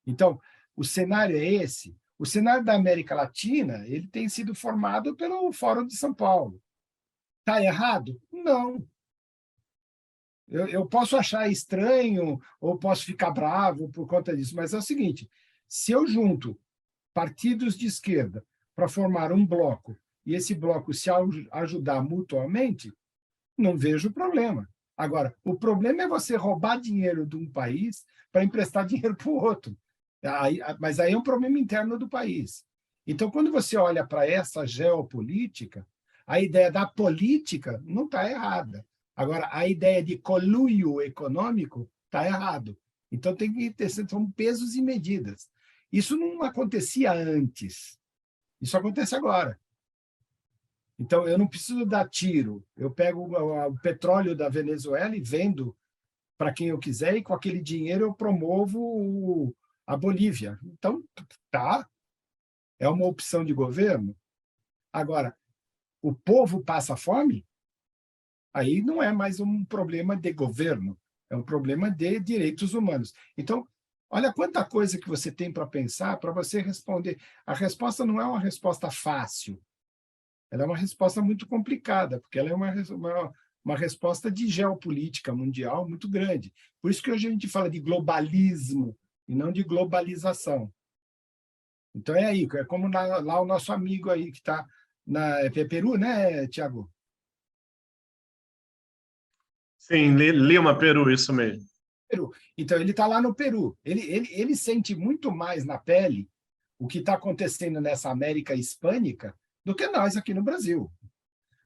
Então, o cenário é esse. O cenário da América Latina, ele tem sido formado pelo Fórum de São Paulo. Está errado? Não. Eu posso achar estranho ou posso ficar bravo por conta disso, mas é o seguinte, se eu junto partidos de esquerda para formar um bloco e esse bloco se ajudar mutuamente, não vejo problema. Agora, o problema é você roubar dinheiro de um país para emprestar dinheiro para o outro. Mas aí é um problema interno do país. Então, quando você olha para essa geopolítica, a ideia da política não está errada. Agora, a ideia de conluio econômico está errado. Então, tem que ter são pesos e medidas. Isso não acontecia antes. Isso acontece agora. Então, eu não preciso dar tiro. Eu pego o petróleo da Venezuela e vendo para quem eu quiser, e com aquele dinheiro eu promovo a Bolívia. Então, tá. É uma opção de governo. Agora, o povo passa fome? Aí não é mais um problema de governo, é um problema de direitos humanos. Então, olha quanta coisa que você tem para pensar para você responder. A resposta não é uma resposta fácil, ela é uma resposta muito complicada, porque ela é uma resposta de geopolítica mundial muito grande. Por isso que hoje a gente fala de globalismo e não de globalização. Então é aí, é como lá o nosso amigo aí que está na Peru, né, Tiago? Sim, Lima, Peru, isso mesmo. Peru. Então, ele está lá no Peru. Ele sente muito mais na pele o que está acontecendo nessa América hispânica do que nós aqui no Brasil.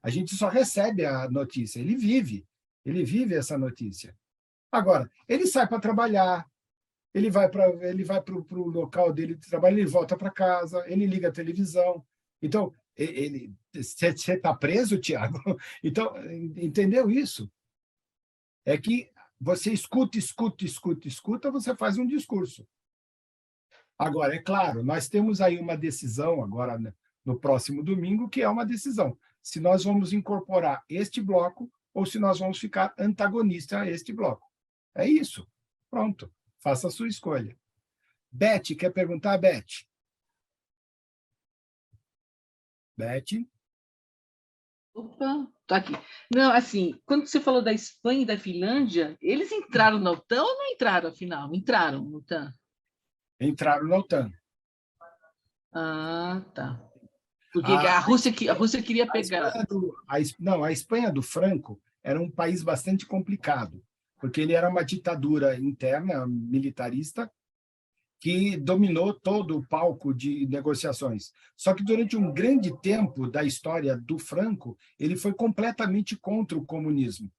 A gente só recebe a notícia, ele vive essa notícia. Agora, ele sai para trabalhar, ele vai para o local dele de trabalho, ele volta para casa, ele liga a televisão. Então, você está preso, Tiago? Então, entendeu isso? É que você escuta, você faz um discurso. Agora, é claro, nós temos aí uma decisão agora, né, no próximo domingo, que é uma decisão. Se nós vamos incorporar este bloco ou se nós vamos ficar antagonista a este bloco. É isso. Pronto. Faça a sua escolha. Beth, quer perguntar, Beth? Beth? Opa, tô aqui. Não, assim, quando você falou da Espanha e da Finlândia, eles entraram na OTAN ou não entraram, afinal? Entraram na OTAN? Entraram na OTAN. Ah, tá. Porque a Rússia queria pegar. A Espanha do Franco era um país bastante complicado, porque ele era uma ditadura interna, militarista, que dominou todo o palco de negociações. Só que durante um grande tempo da história do Franco, ele foi completamente contra o comunismo.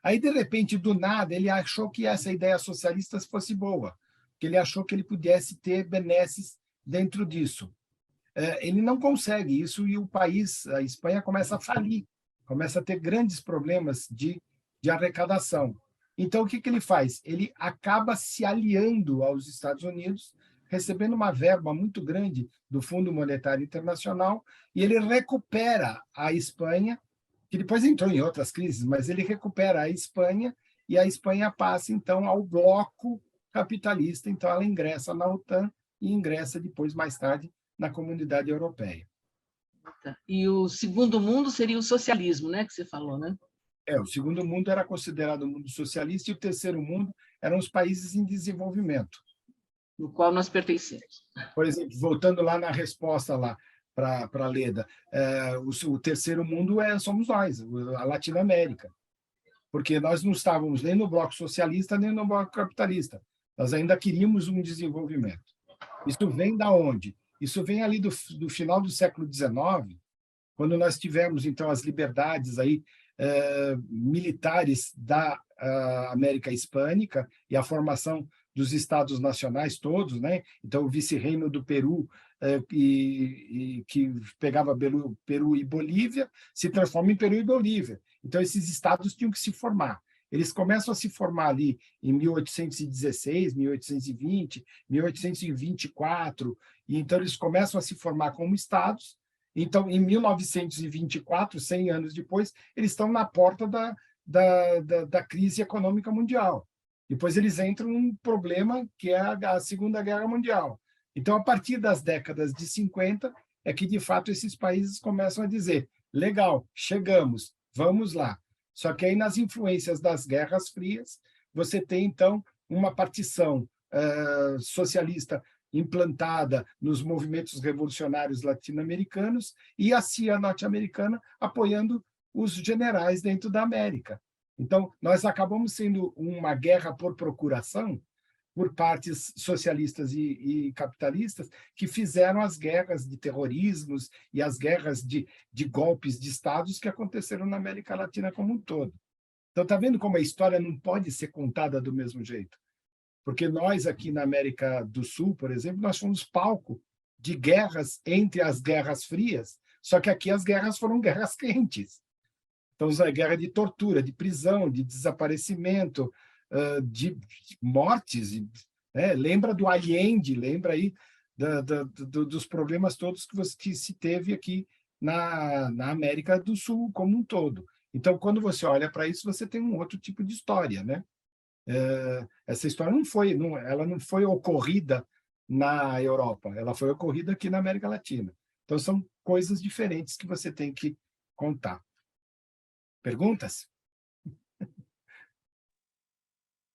Aí, de repente, do nada, ele achou que essa ideia socialista fosse boa, que ele achou que ele pudesse ter benesses dentro disso. Ele não consegue isso e o país, a Espanha, começa a falir, começa a ter grandes problemas de arrecadação. Então, o que ele faz? Ele acaba se aliando aos Estados Unidos, recebendo uma verba muito grande do Fundo Monetário Internacional, e ele recupera a Espanha, que depois entrou em outras crises, mas ele recupera a Espanha, e a Espanha passa, então, ao bloco capitalista. Então, ela ingressa na OTAN e ingressa depois, mais tarde, na Comunidade Europeia. E o segundo mundo seria o socialismo, né, que você falou, né? O segundo mundo era considerado o mundo socialista e o terceiro mundo eram os países em desenvolvimento. No qual nós pertencemos. Por exemplo, voltando lá na resposta lá para a Leda, o terceiro mundo somos nós, a Latinoamérica. Porque nós não estávamos nem no bloco socialista, nem no bloco capitalista. Nós ainda queríamos um desenvolvimento. Isso vem da onde? Isso vem ali do final do século XIX, quando nós tivemos, então, as liberdades aí, militares da América Hispânica e a formação dos estados nacionais todos, né? Então, o vice-reino do Peru, que pegava Peru e Bolívia, se transforma em Peru e Bolívia. Então, esses estados tinham que se formar. Eles começam a se formar ali em 1816, 1820, 1824, e então eles começam a se formar como estados. Então, em 1924, 100 anos depois, eles estão na porta da crise econômica mundial. Depois eles entram num problema que é a Segunda Guerra Mundial. Então, a partir das décadas de 50, é que, de fato, esses países começam a dizer: legal, chegamos, vamos lá. Só que aí, nas influências das guerras frias, você tem, então, uma partição socialista implantada nos movimentos revolucionários latino-americanos e a CIA norte-americana apoiando os generais dentro da América. Então, nós acabamos sendo uma guerra por procuração por partes socialistas e capitalistas que fizeram as guerras de terrorismos e as guerras de golpes de estados que aconteceram na América Latina como um todo. Então, está vendo como a história não pode ser contada do mesmo jeito? Porque nós, aqui na América do Sul, por exemplo, nós fomos palco de guerras entre as guerras frias, só que aqui as guerras foram guerras quentes. Então, a guerra de tortura, de prisão, de desaparecimento, de mortes. Lembra do Allende, lembra aí dos problemas todos que se teve aqui na América do Sul como um todo. Então, quando você olha para isso, você tem um outro tipo de história, né? Essa história ela não foi ocorrida na Europa, ela foi ocorrida aqui na América Latina. Então, são coisas diferentes que você tem que contar. Perguntas?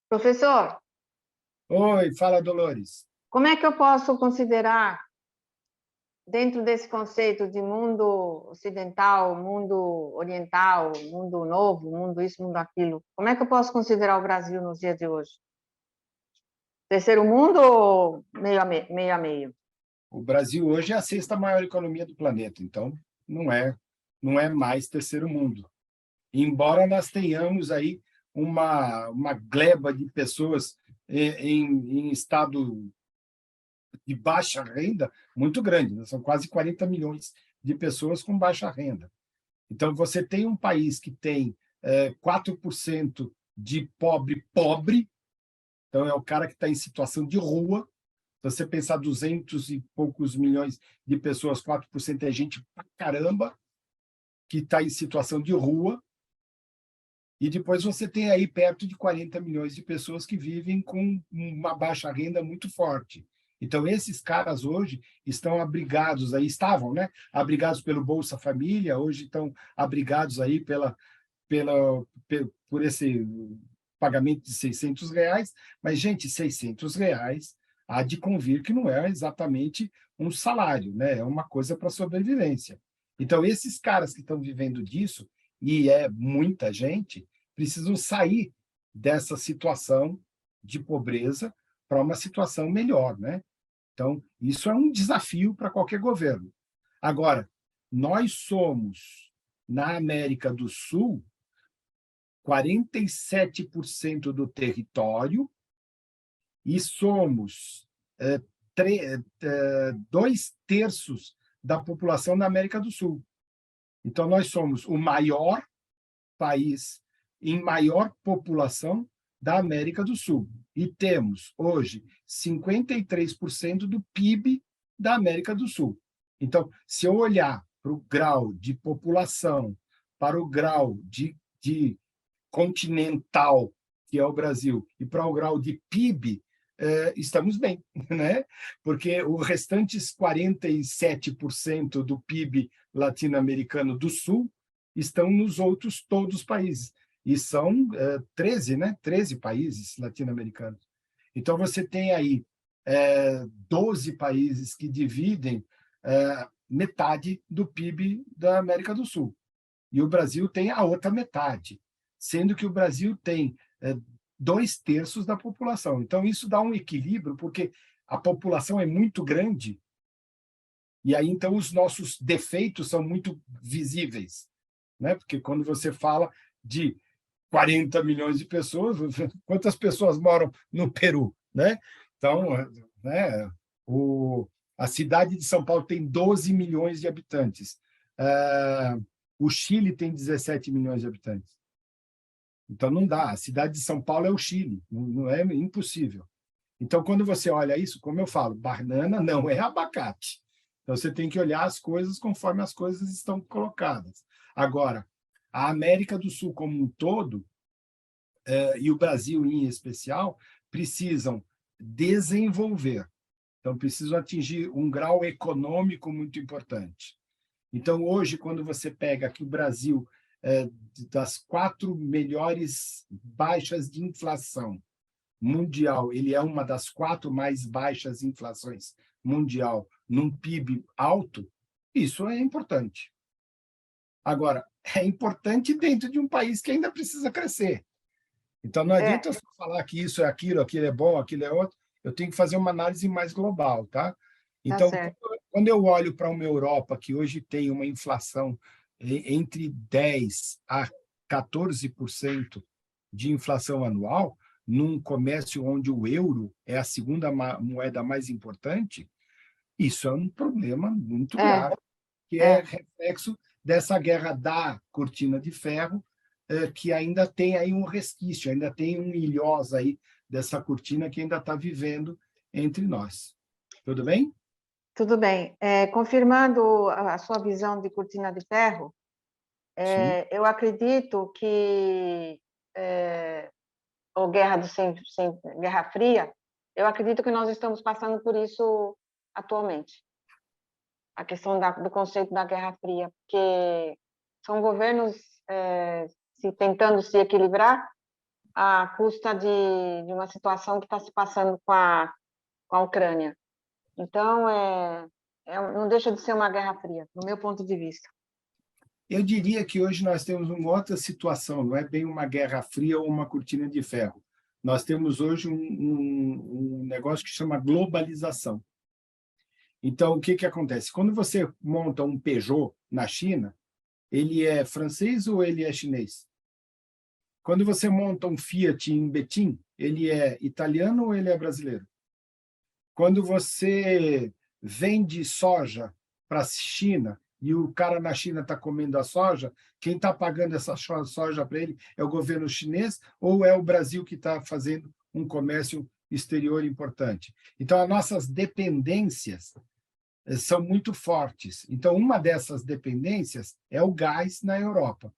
Professor, Oi, fala, Dolores. como é que eu posso considerar, dentro desse conceito de mundo ocidental, mundo oriental, mundo novo, mundo isso, mundo aquilo, como é que eu posso considerar o Brasil nos dias de hoje? Terceiro mundo ou meio a meio? O Brasil hoje é a sexta maior economia do planeta, então não é mais terceiro mundo. Embora nós tenhamos aí uma gleba de pessoas em estado de baixa renda muito grande, né? São quase 40 milhões de pessoas com baixa renda. Então, você tem um país que tem 4% de pobre, então é o cara que está em situação de rua. Se você pensar 200 e poucos milhões de pessoas, 4% é gente pra caramba que está em situação de rua. E depois você tem aí perto de 40 milhões de pessoas que vivem com uma baixa renda muito forte. Então, esses caras hoje estão abrigados aí, estavam, né? Abrigados pelo Bolsa Família, hoje estão abrigados aí por esse pagamento de R$ 600. Mas, gente, R$ 600 há de convir que não é exatamente um salário, né? É uma coisa para sobrevivência. Então, esses caras que estão vivendo disso, e é muita gente, precisam sair dessa situação de pobreza para uma situação melhor, né? Então, isso é um desafio para qualquer governo. Agora, nós somos, na América do Sul, 47% do território e somos 2/3 da população da América do Sul. Então, nós somos o maior país em maior população da América do Sul. E temos, hoje, 53% do PIB da América do Sul. Então, se eu olhar para o grau de população, para o grau de continental, que é o Brasil, e para o grau de PIB, estamos bem, né? Porque os restantes 47% do PIB latino-americano do Sul estão nos outros todos os países. E são 13, né? 13 países latino-americanos. Então, você tem aí 12 países que dividem metade do PIB da América do Sul. E o Brasil tem a outra metade, sendo que o Brasil tem 2/3 da população. Então, isso dá um equilíbrio, porque a população é muito grande, e aí, então, os nossos defeitos são muito visíveis, né? Porque quando você fala de 40 milhões de pessoas, quantas pessoas moram no Peru, né? Então, né, a cidade de São Paulo tem 12 milhões de habitantes. O Chile tem 17 milhões de habitantes. Então, não dá. A cidade de São Paulo é o Chile, não é impossível. Então, quando você olha isso, como eu falo, banana não é abacate. Então, você tem que olhar as coisas conforme as coisas estão colocadas. Agora, a América do Sul como um todo, e o Brasil em especial, precisam desenvolver. Então, precisam atingir um grau econômico muito importante. Então, hoje, quando você pega aqui o Brasil, das 4 melhores baixas de inflação mundial, ele é uma das 4 mais baixas inflações mundial, num PIB alto, isso é importante. Agora, é importante dentro de um país que ainda precisa crescer. Então, não adianta eu só falar que isso é aquilo é bom, aquilo é outro, eu tenho que fazer uma análise mais global, tá? Então, quando eu olho para uma Europa que hoje tem uma inflação entre 10% a 14% de inflação anual, num comércio onde o euro é a segunda moeda mais importante, isso é um problema muito grave, que é reflexo dessa guerra da cortina de ferro, que ainda tem aí um resquício, ainda tem um ilhós aí dessa cortina que ainda está vivendo entre nós. Tudo bem? Tudo bem. Confirmando a sua visão de cortina de ferro, eu acredito que ou Guerra Fria, eu acredito que nós estamos passando por isso atualmente. A questão do conceito da Guerra Fria, porque são governos tentando se equilibrar à custa de uma situação que está se passando com a Ucrânia. Então, não deixa de ser uma Guerra Fria, no meu ponto de vista. Eu diria que hoje nós temos uma outra situação, não é bem uma guerra fria ou uma cortina de ferro. Nós temos hoje um negócio que chama globalização. Então, o que acontece? Quando você monta um Peugeot na China, ele é francês ou ele é chinês? Quando você monta um Fiat em Betim, ele é italiano ou ele é brasileiro? Quando você vende soja para a China e o cara na China está comendo a soja, quem está pagando essa soja para ele é o governo chinês ou é o Brasil que está fazendo um comércio exterior importante? Então, as nossas dependências são muito fortes. Então, uma dessas dependências é o gás na Europa.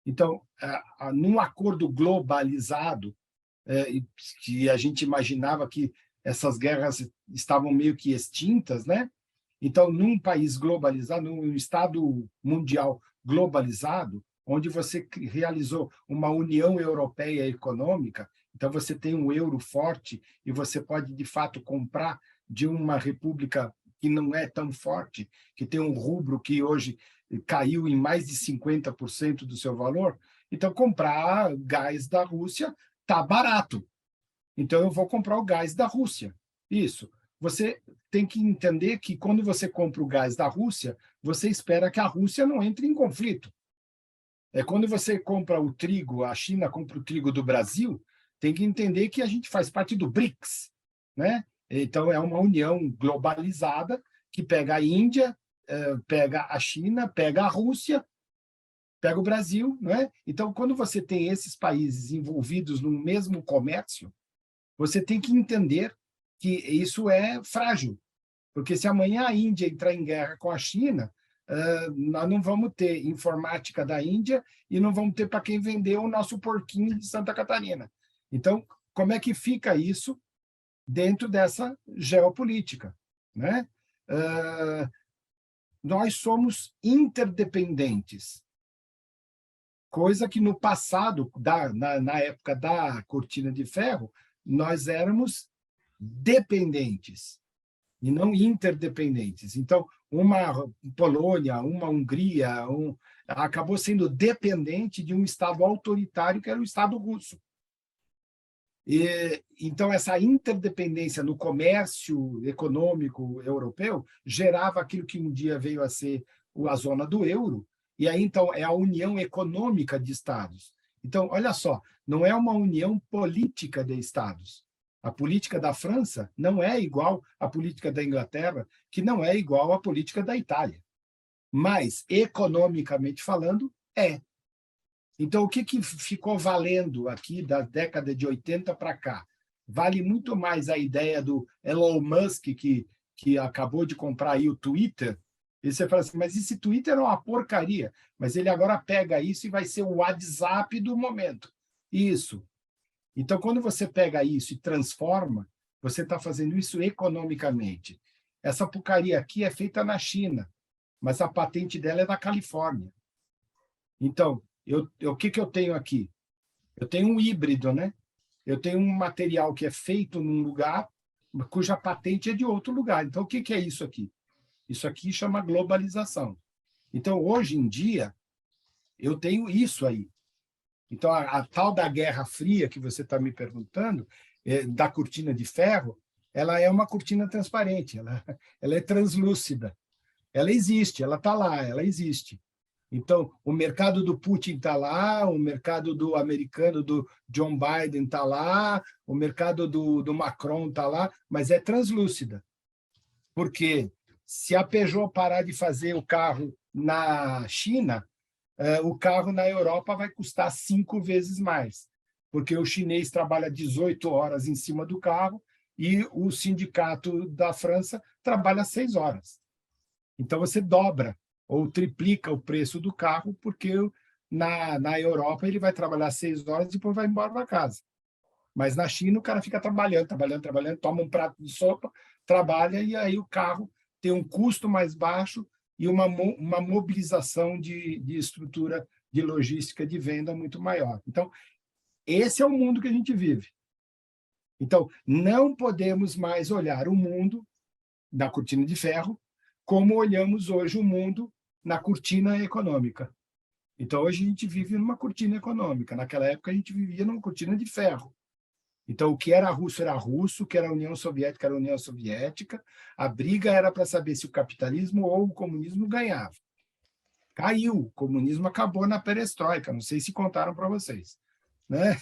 Então, num acordo globalizado, que a gente imaginava que essas guerras estavam meio que extintas, né? Então, num país globalizado, num Estado mundial globalizado, onde você realizou uma União Europeia econômica, então você tem um euro forte e você pode, de fato, comprar de uma república que não é tão forte, que tem um rubro que hoje caiu em mais de 50% do seu valor, então comprar gás da Rússia está barato. Então eu vou comprar o gás da Rússia. Isso. Você tem que entender que quando você compra o gás da Rússia, você espera que a Rússia não entre em conflito. Quando você compra o trigo, a China compra o trigo do Brasil, tem que entender que a gente faz parte do BRICS, né? Então, é uma união globalizada que pega a Índia, pega a China, pega a Rússia, pega o Brasil, né? Então, quando você tem esses países envolvidos no mesmo comércio, você tem que entender que isso é frágil, porque se amanhã a Índia entrar em guerra com a China, nós não vamos ter informática da Índia e não vamos ter para quem vender o nosso porquinho de Santa Catarina. Então, como é que fica isso dentro dessa geopolítica, né? Nós somos interdependentes, coisa que no passado, na época da Cortina de Ferro, nós éramos dependentes e não interdependentes. Então, uma Polônia, uma Hungria, acabou sendo dependente de um Estado autoritário que era o Estado russo. Então, essa interdependência no comércio econômico europeu gerava aquilo que um dia veio a ser a zona do euro, e aí, então, é a união econômica de Estados. Então, olha só, não é uma união política de Estados. A política da França não é igual à política da Inglaterra, que não é igual à política da Itália. Mas, economicamente falando, é. Então, o que ficou valendo aqui da década de 80 para cá? Vale muito mais a ideia do Elon Musk, que acabou de comprar aí o Twitter, e você fala assim, mas esse Twitter é uma porcaria, mas ele agora pega isso e vai ser o WhatsApp do momento. Isso. Então, quando você pega isso e transforma, você está fazendo isso economicamente. Essa porcaria aqui é feita na China, mas a patente dela é da Califórnia. Então, o que eu tenho aqui? Eu tenho um híbrido, né? Eu tenho um material que é feito num lugar, cuja patente é de outro lugar. Então, o que é isso aqui? Isso aqui chama globalização. Então, hoje em dia, eu tenho isso aí. Então, a tal da Guerra Fria que você está me perguntando, da cortina de ferro, ela é uma cortina transparente, ela é translúcida. Ela existe, ela está lá, ela existe. Então, o mercado do Putin está lá, o mercado do americano, do John Biden está lá, o mercado do Macron está lá, mas é translúcida. Porque se a Peugeot parar de fazer o carro na China, o carro na Europa vai custar 5 vezes mais, porque o chinês trabalha 18 horas em cima do carro e o sindicato da França trabalha 6 horas. Então, você dobra ou triplica o preço do carro, porque na Europa ele vai trabalhar 6 horas e depois vai embora para casa. Mas na China o cara fica trabalhando, toma um prato de sopa, trabalha, e aí o carro tem um custo mais baixo e uma mobilização de estrutura de logística de venda muito maior. Então, esse é o mundo que a gente vive. Então, não podemos mais olhar o mundo da cortina de ferro como olhamos hoje o mundo na cortina econômica. Então, hoje a gente vive numa cortina econômica. Naquela época, a gente vivia numa cortina de ferro. Então, o que era russo, o que era a União Soviética era a União Soviética. A briga era para saber se o capitalismo ou o comunismo ganhava. Caiu, o comunismo acabou na perestroika, não sei se contaram para vocês, né?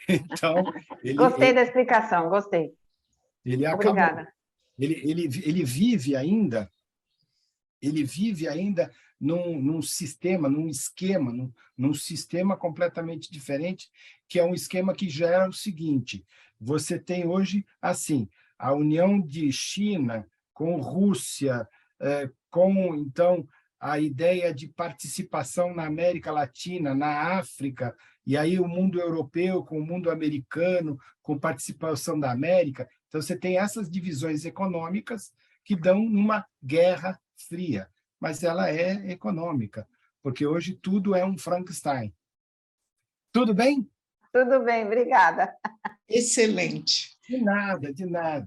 Então, Gostei da explicação, gostei. ele acabou. Obrigada. Ele vive ainda num sistema, num esquema, num sistema completamente diferente, que é um esquema que gera o seguinte: você tem hoje, assim, a união de China com Rússia, com, então, a ideia de participação na América Latina, na África, e aí o mundo europeu com o mundo americano, com participação da América. Então, você tem essas divisões econômicas que dão numa guerra fria, mas ela é econômica, porque hoje tudo é um Frankenstein. Tudo bem? Tudo bem, obrigada. Excelente. De nada, de nada.